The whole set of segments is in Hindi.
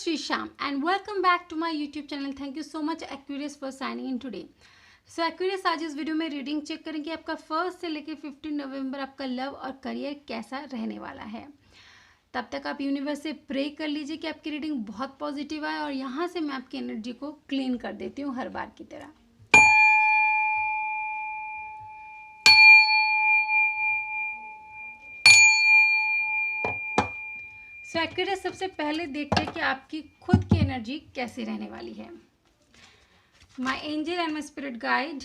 Sri Sham and welcome back to my YouTube channel. Thank you so much Aquarius for signing in today. So Aquarius, आज इस वीडियो में रीडिंग चेक करेंगे आपका 1 से लेकर 15 नवंबर आपका लव और करियर कैसा रहने वाला है। तब तक आप यूनिवर्स से प्रे कर लीजिए कि आपकी रीडिंग बहुत पॉजिटिव आए और यहाँ से मैं आपकी एनर्जी को क्लीन कर देती हूँ हर बार की तरह। सो एक्वेरियस, सबसे पहले देखते हैं कि आपकी खुद की एनर्जी कैसी रहने वाली है। My angel and my spirit guide,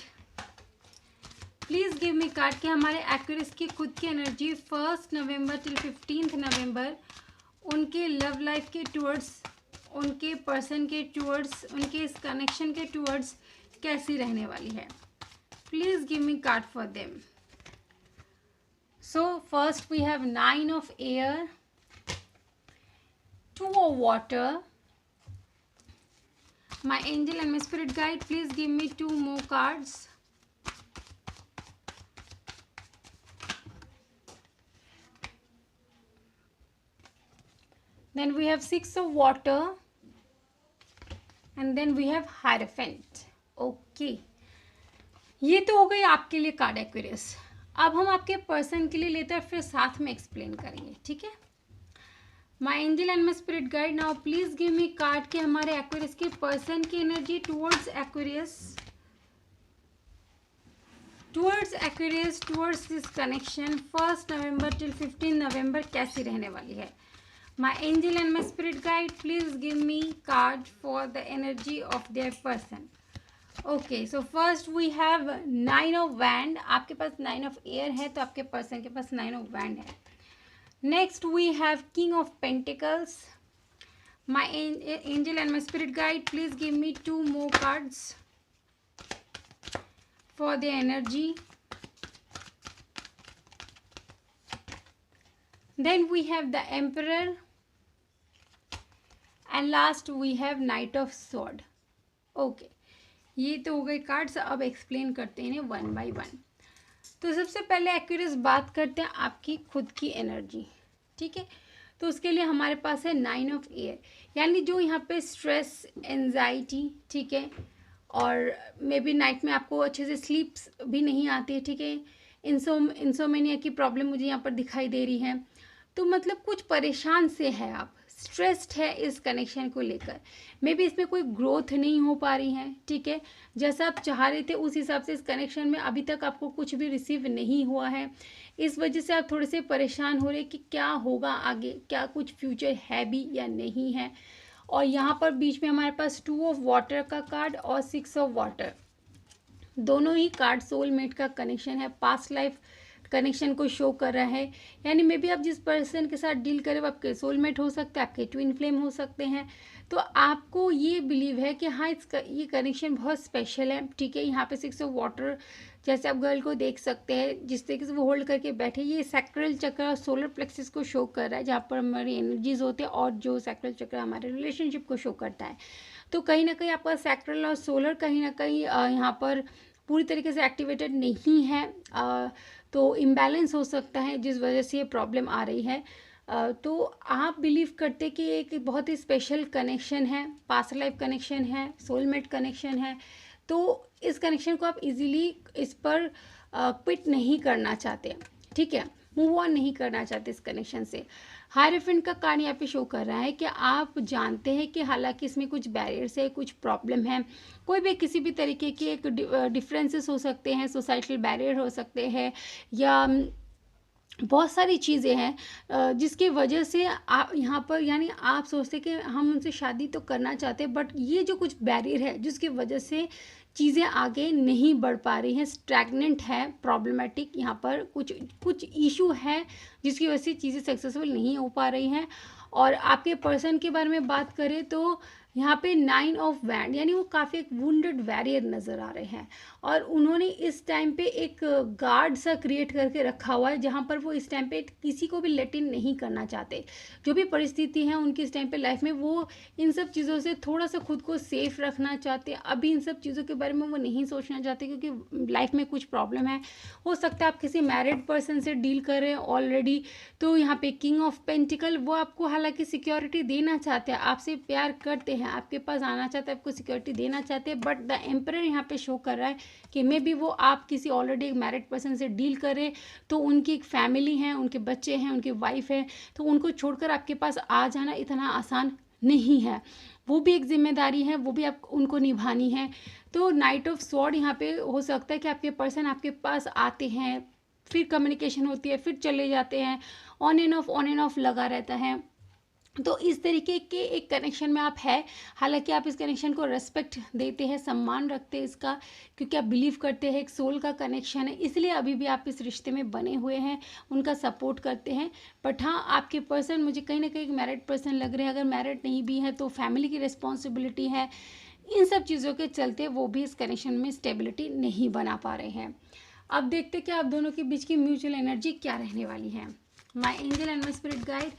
please give me card कि हमारे एक्वेरियस की खुद की एनर्जी 1 नवंबर टिल 15 नवंबर उनके लव लाइफ के टूवर्ड्स, उनके पर्सन के टूवर्ड्स, उनके इस कनेक्शन के टूवर्ड्स कैसी रहने वाली है। Please give me card for them. So first we have 9 of air, 2 of water. My angel and my spirit guide, please give me 2 more cards. Then we have 6 of water and then we have Hierophant. Okay, ये तो हो गई आपके लिए कार्ड एक्वेरियस। अब हम आपके पर्सन के लिए लेते हैं, फिर साथ में एक्सप्लेन करेंगे, ठीक है। My angel and my spirit guide, now please give me card के हमारे एक्वेरियस के पर्सन की energy towards Aquarius, towards this connection 1 November till 15 November कैसी रहने वाली है। My angel and my spirit guide, please give me card for the energy of their person. Okay, so first we have 9 of wand. आपके पास 9 ऑफ एयर है तो आपके पर्सन के पास 9 ऑफ वैंड है। Next we have King of Pentacles. My angel and my spirit guide, please give me 2 more cards for the energy. Then we have the Emperor and last we have Knight of Sword. Okay, ये तो हो गए कार्ड्स। अब एक्सप्लेन करते हैं इन्हें 1 by 1। तो सबसे पहले एक्वेरियस बात करते हैं आपकी खुद की एनर्जी, ठीक है। तो उसके लिए हमारे पास है 9 ऑफ एयर, यानी जो यहाँ पे स्ट्रेस, एंजाइटी, ठीक है, और मे बी नाइट में आपको अच्छे से स्लीप्स भी नहीं आती है, ठीक है। इंसोमेनिया की प्रॉब्लम मुझे यहाँ पर दिखाई दे रही है। तो मतलब कुछ परेशान से है आप, स्ट्रेस्ड है इस कनेक्शन को लेकर। मे बी इसमें कोई ग्रोथ नहीं हो पा रही है, ठीक है। जैसा आप चाह रहे थे उस हिसाब से इस कनेक्शन में अभी तक आपको कुछ भी रिसीव नहीं हुआ है। इस वजह से आप थोड़े से परेशान हो रहे कि क्या होगा आगे, क्या कुछ फ्यूचर है भी या नहीं है। और यहाँ पर बीच में हमारे पास 2 ऑफ वाटर का कार्ड और 6 ऑफ वाटर, दोनों ही कार्ड सोलमेट का कनेक्शन है, पास्ट लाइफ कनेक्शन को शो कर रहा है। यानी मे बी आप जिस पर्सन के साथ डील करें वो आपके सोलमेट हो सकते हैं, आपके ट्विन फ्लेम हो सकते हैं। तो आपको ये बिलीव है कि हाँ ये कनेक्शन बहुत स्पेशल है, ठीक है। यहाँ पे 6 ऑफ वाटर, जैसे आप गर्ल को देख सकते हैं जिस तरीके से वो होल्ड करके बैठे, ये सैक्रल चक्र और सोलर प्लेक्सिस को शो कर रहा है, जहाँ पर हमारी एनर्जीज होती है, और जो सैक्रल चक्र हमारे रिलेशनशिप को शो करता है। तो कहीं ना कहीं आपका सैक्रल और सोलर कहीं ना कहीं यहाँ पर पूरी तरीके से एक्टिवेटेड नहीं है, तो इम्बैलेंस हो सकता है जिस वजह से ये प्रॉब्लम आ रही है। तो आप बिलीव करते कि एक बहुत ही स्पेशल कनेक्शन है, पास्ट लाइफ कनेक्शन है, सोलमेट कनेक्शन है। तो इस कनेक्शन को आप इजीली इस पर क्विट नहीं करना चाहते, ठीक है, मूव ऑन नहीं करना चाहते इस कनेक्शन से। हायरोफेंट का कार्ड यहाँ पे शो कर रहा है कि आप जानते हैं कि हालांकि इसमें कुछ बैरियर्स है, कुछ प्रॉब्लम है, कोई भी किसी भी तरीके के एक डिफरेंसेस हो सकते हैं, सोसाइटल बैरियर हो सकते हैं, या बहुत सारी चीज़ें हैं जिसकी वजह से आप यहाँ पर, यानी आप सोचते कि हम उनसे शादी तो करना चाहते हैं, बट ये जो कुछ बैरियर है जिसकी वजह से चीज़ें आगे नहीं बढ़ पा रही हैं, स्टैग्नेंट है, प्रॉब्लमेटिक, यहाँ पर कुछ इशू है जिसकी वजह से चीज़ें सक्सेसफुल नहीं हो पा रही हैं। और आपके पर्सन के बारे में बात करें तो यहाँ पे 9 ऑफ वैंड, यानी वो काफ़ी एक वुंडेड वैरियर नज़र आ रहे हैं, और उन्होंने इस टाइम पे एक गार्ड सा क्रिएट करके रखा हुआ है जहाँ पर वो इस टाइम पे किसी को भी लेट इन नहीं करना चाहते। जो भी परिस्थिति है उनकी इस टाइम पे लाइफ में, वो इन सब चीज़ों से थोड़ा सा खुद को सेफ रखना चाहते हैं। अभी इन सब चीज़ों के बारे में वो नहीं सोचना चाहते क्योंकि लाइफ में कुछ प्रॉब्लम है। हो सकता है आप किसी मैरिड पर्सन से डील कर रहे हैं ऑलरेडी, तो यहाँ पे किंग ऑफ पेंटिकल, वो आपको हालांकि सिक्योरिटी देना चाहते हैं, आपसे प्यार करते हैं, आपके पास आना चाहते हैं, आपको सिक्योरिटी देना चाहते हैं, बट द एम्परर यहाँ पे शो कर रहा है कि मे बी वो आप किसी ऑलरेडी एक मैरिड पर्सन से डील करें, तो उनकी एक फैमिली है, उनके बच्चे हैं, उनकी वाइफ है, तो उनको छोड़कर आपके पास आ जाना इतना आसान नहीं है। वो भी एक जिम्मेदारी है, वो भी आप उनको निभानी है। तो नाइट ऑफ स्वॉर्ड यहाँ पे हो सकता है कि आपके पर्सन आपके पास आते हैं, फिर कम्युनिकेशन होती है, फिर चले जाते हैं, ऑन एंड ऑफ लगा रहता है। तो इस तरीके के एक कनेक्शन में आप है। हालांकि आप इस कनेक्शन को रेस्पेक्ट देते हैं, सम्मान रखते हैं इसका, क्योंकि आप बिलीव करते हैं एक सोल का कनेक्शन है, इसलिए अभी भी आप इस रिश्ते में बने हुए हैं, उनका सपोर्ट करते हैं। बट हाँ, आपके पर्सन मुझे कहीं ना कहीं एक मैरिड पर्सन लग रहे हैं। अगर मैरिड नहीं भी है तो फैमिली की रिस्पॉन्सिबिलिटी है, इन सब चीज़ों के चलते वो भी इस कनेक्शन में स्टेबिलिटी नहीं बना पा रहे हैं। अब देखते कि आप दोनों के बीच की म्यूचुअल एनर्जी क्या रहने वाली है। My angel and my spirit guide,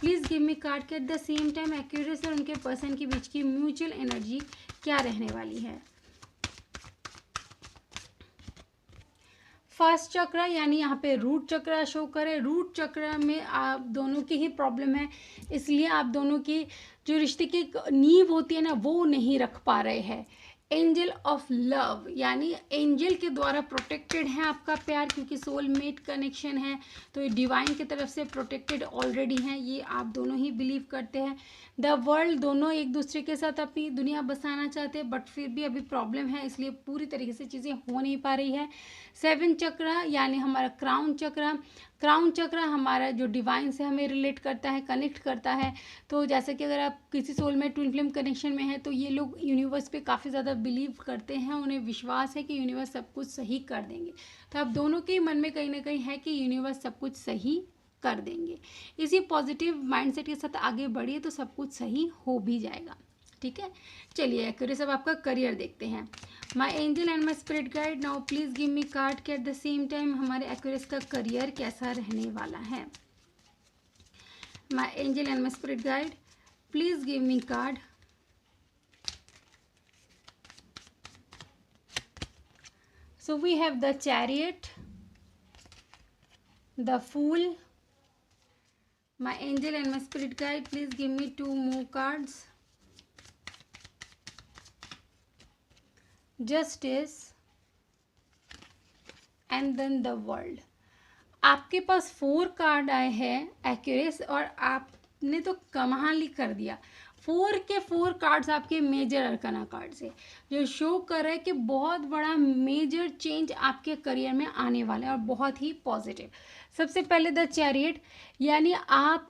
please give me card के at the same time accuracy और उनके पर्सन के बीच की म्यूचुअल एनर्जी क्या रहने वाली है। फर्स्ट चक्र यानी यहाँ पे रूट चक्र शो करे। रूट चक्र में आप दोनों की ही प्रॉब्लम है, इसलिए आप दोनों की जो रिश्ते की नींव होती है ना, वो नहीं रख पा रहे हैं। एंजल ऑफ लव यानी एंजल के द्वारा प्रोटेक्टेड है आपका प्यार, क्योंकि सोलमेट कनेक्शन है, तो ये डिवाइन की तरफ से प्रोटेक्टेड ऑलरेडी हैं, ये आप दोनों ही बिलीव करते हैं। द वर्ल्ड, दोनों एक दूसरे के साथ अपनी दुनिया बसाना चाहते हैं, बट फिर भी अभी प्रॉब्लम है, इसलिए पूरी तरीके से चीज़ें हो नहीं पा रही है। 7 चक्र यानी हमारा क्राउन चक्र, क्राउन चक्र हमारा जो डिवाइन से हमें रिलेट करता है, कनेक्ट करता है। तो जैसे कि अगर आप किसी सोल में ट्विन फ्लेम कनेक्शन में है, तो ये लोग यूनिवर्स पे काफ़ी ज़्यादा बिलीव करते हैं, उन्हें विश्वास है कि यूनिवर्स सब कुछ सही कर देंगे। तो आप दोनों के मन में कहीं ना कहीं है कि यूनिवर्स सब कुछ सही कर देंगे। इसी पॉजिटिव माइंडसेट के साथ आगे बढ़िए तो सब कुछ सही हो भी जाएगा। ठीक है, चलिए एक्यूरेस अब आपका करियर देखते हैं। माई angel and my spirit guide, now please give me card के एट द सेम टाइम हमारे एक्यूरेस का करियर कैसा रहने वाला है। My angel and my spirit guide, please give me card. So we have the Chariot, the Fool. My angel and my spirit guide, please give me 2 more cards. Justice and then the World. आपके पास 4 कार्ड आए हैं एक्यूरेस, और आपने तो कमाल ही कर दिया। 4 के 4 कार्ड्स आपके मेजर अरकाना कार्ड से, जो शो कर रहा है कि बहुत बड़ा मेजर चेंज आपके करियर में आने वाला है, और बहुत ही पॉजिटिव। सबसे पहले द चैरियट, यानी आप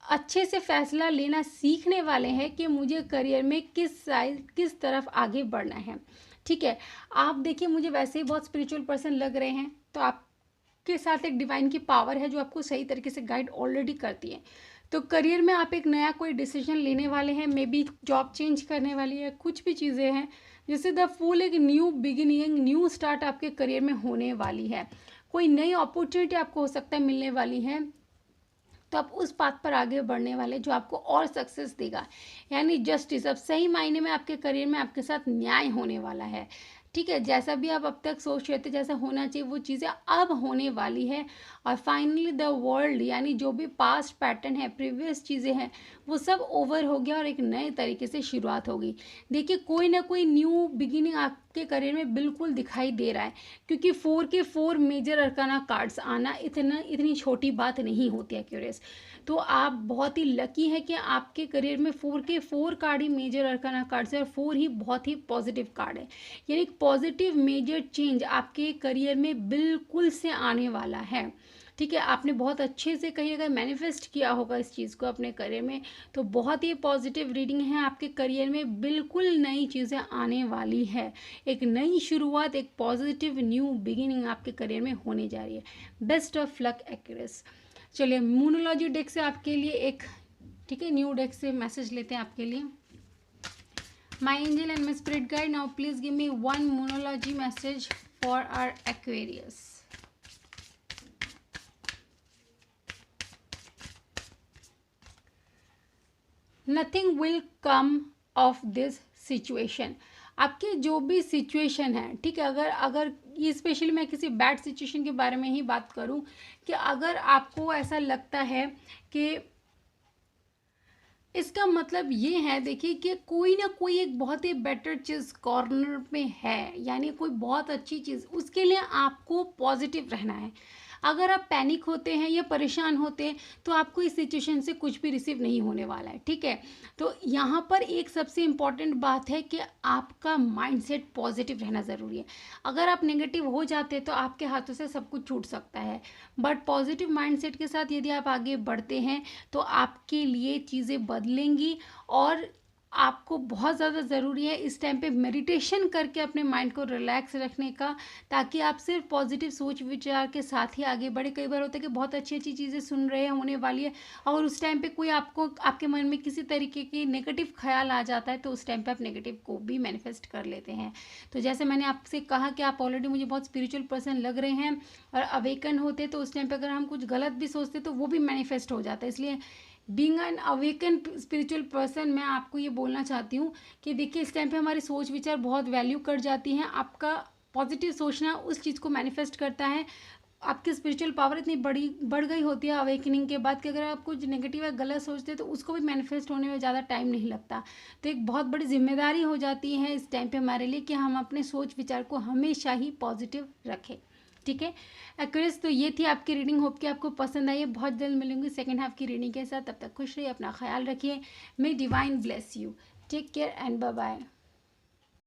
अच्छे से फैसला लेना सीखने वाले हैं कि मुझे करियर में किस तरफ आगे बढ़ना है। ठीक है, आप देखिए, मुझे वैसे ही बहुत स्पिरिचुअल पर्सन लग रहे हैं, तो आपके साथ एक डिवाइन की पावर है जो आपको सही तरीके से गाइड ऑलरेडी करती है। तो करियर में आप एक नया कोई डिसीजन लेने वाले हैं, मे बी जॉब चेंज करने वाली है, कुछ भी चीज़ें हैं, जिससे द फूल एक न्यू बिगिनिंग, न्यू स्टार्ट आपके करियर में होने वाली है। कोई नई अपॉर्चुनिटी आपको हो सकता है मिलने वाली है, तो आप उस पाथ पर आगे बढ़ने वाले जो आपको और सक्सेस देगा, यानी जस्टिस। अब सही मायने में आपके करियर में आपके साथ न्याय होने वाला है। ठीक है, जैसा भी आप अब तक सोच रहे थे जैसा होना चाहिए, वो चीज़ें अब होने वाली है। और फाइनली द वर्ल्ड, यानी जो भी पास्ट पैटर्न है, प्रीवियस चीज़ें हैं, वो सब ओवर हो गया और एक नए तरीके से शुरुआत होगी। देखिए, कोई ना कोई न्यू बिगिनिंग आपके करियर में बिल्कुल दिखाई दे रहा है, क्योंकि 4 के 4 मेजर अरकाना कार्ड्स आना इतनी छोटी बात नहीं होती है क्यूरियस। तो आप बहुत ही लकी हैं कि आपके करियर में 4 के 4 कार्ड ही मेजर अरकाना कार्ड्स है, और 4 ही बहुत ही पॉजिटिव कार्ड है, यानी पॉजिटिव मेजर चेंज आपके करियर में बिल्कुल से आने वाला है। ठीक है, आपने बहुत अच्छे से कहीं अगर मैनिफेस्ट किया होगा इस चीज़ को अपने करियर में, तो बहुत ही पॉजिटिव रीडिंग है। आपके करियर में बिल्कुल नई चीज़ें आने वाली है, एक नई शुरुआत, एक पॉजिटिव न्यू बिगिनिंग आपके करियर में होने जा रही है। Best of luck Accuris. चलिए, मूनोलॉजी डेक से आपके लिए एक, ठीक है, न्यू डेक से मैसेज लेते हैं आपके लिए। My angel and my spirit guide, now please give me one monology message for our Aquarius. Nothing will come of this situation. आपके जो भी सिचुएशन है, ठीक है, अगर अगर ये स्पेशली मैं किसी बैड सिचुएशन के बारे में ही बात करूं कि अगर आपको ऐसा लगता है कि इसका मतलब ये है, देखिए कि कोई ना कोई एक बहुत ही बेटर चीज़ कॉर्नर में है, यानी कोई बहुत अच्छी चीज़, उसके लिए आपको पॉजिटिव रहना है। अगर आप पैनिक होते हैं या परेशान होते हैं तो आपको इस सिचुएशन से कुछ भी रिसीव नहीं होने वाला है, ठीक है। तो यहाँ पर एक सबसे इम्पॉर्टेंट बात है कि आपका माइंडसेट पॉजिटिव रहना ज़रूरी है। अगर आप नेगेटिव हो जाते हैं तो आपके हाथों से सब कुछ छूट सकता है, बट पॉजिटिव माइंडसेट के साथ यदि आप आगे बढ़ते हैं तो आपके लिए चीज़ें बदलेंगी। और आपको बहुत ज़्यादा ज़रूरी है इस टाइम पे मेडिटेशन करके अपने माइंड को रिलैक्स रखने का, ताकि आप सिर्फ पॉजिटिव सोच विचार के साथ ही आगे बढ़े। कई बार होता है कि बहुत अच्छी अच्छी चीज़ें सुन रहे हैं, होने वाली है, और उस टाइम पे कोई आपको आपके मन में किसी तरीके की नेगेटिव ख्याल आ जाता है तो उस टाइम पे आप नेगेटिव को भी मैनिफेस्ट कर लेते हैं। तो जैसे मैंने आपसे कहा कि आप ऑलरेडी मुझे बहुत स्पिरिचुअल पर्सन लग रहे हैं और अवेकन होते तो उस टाइम पे अगर हम कुछ गलत भी सोचते तो वो भी मैनिफेस्ट हो जाता है। इसलिए being an awaken spiritual person, मैं आपको ये बोलना चाहती हूँ कि देखिए इस टाइम पे हमारी सोच विचार बहुत वैल्यू कर जाती हैं। आपका पॉजिटिव सोचना उस चीज़ को मैनिफेस्ट करता है। आपकी स्पिरिचुअल पावर इतनी बढ़ गई होती है अवेकनिंग के बाद कि अगर आप कुछ नेगेटिव या गलत सोचते हैं तो उसको भी मैनिफेस्ट होने में ज़्यादा टाइम नहीं लगता। तो एक बहुत बड़ी जिम्मेदारी हो जाती है इस टाइम पे हमारे लिए कि हम अपने सोच विचार को हमेशा ही पॉजिटिव रखें, ठीक है एक्वेरियस। तो ये थी आपकी रीडिंग, होप कि आपको पसंद आई है। बहुत जल्द मिलूंगी सेकंड हाफ की रीडिंग के साथ, तब तक खुश रहिए, अपना ख्याल रखिए। May divine bless you, take care and bye bye.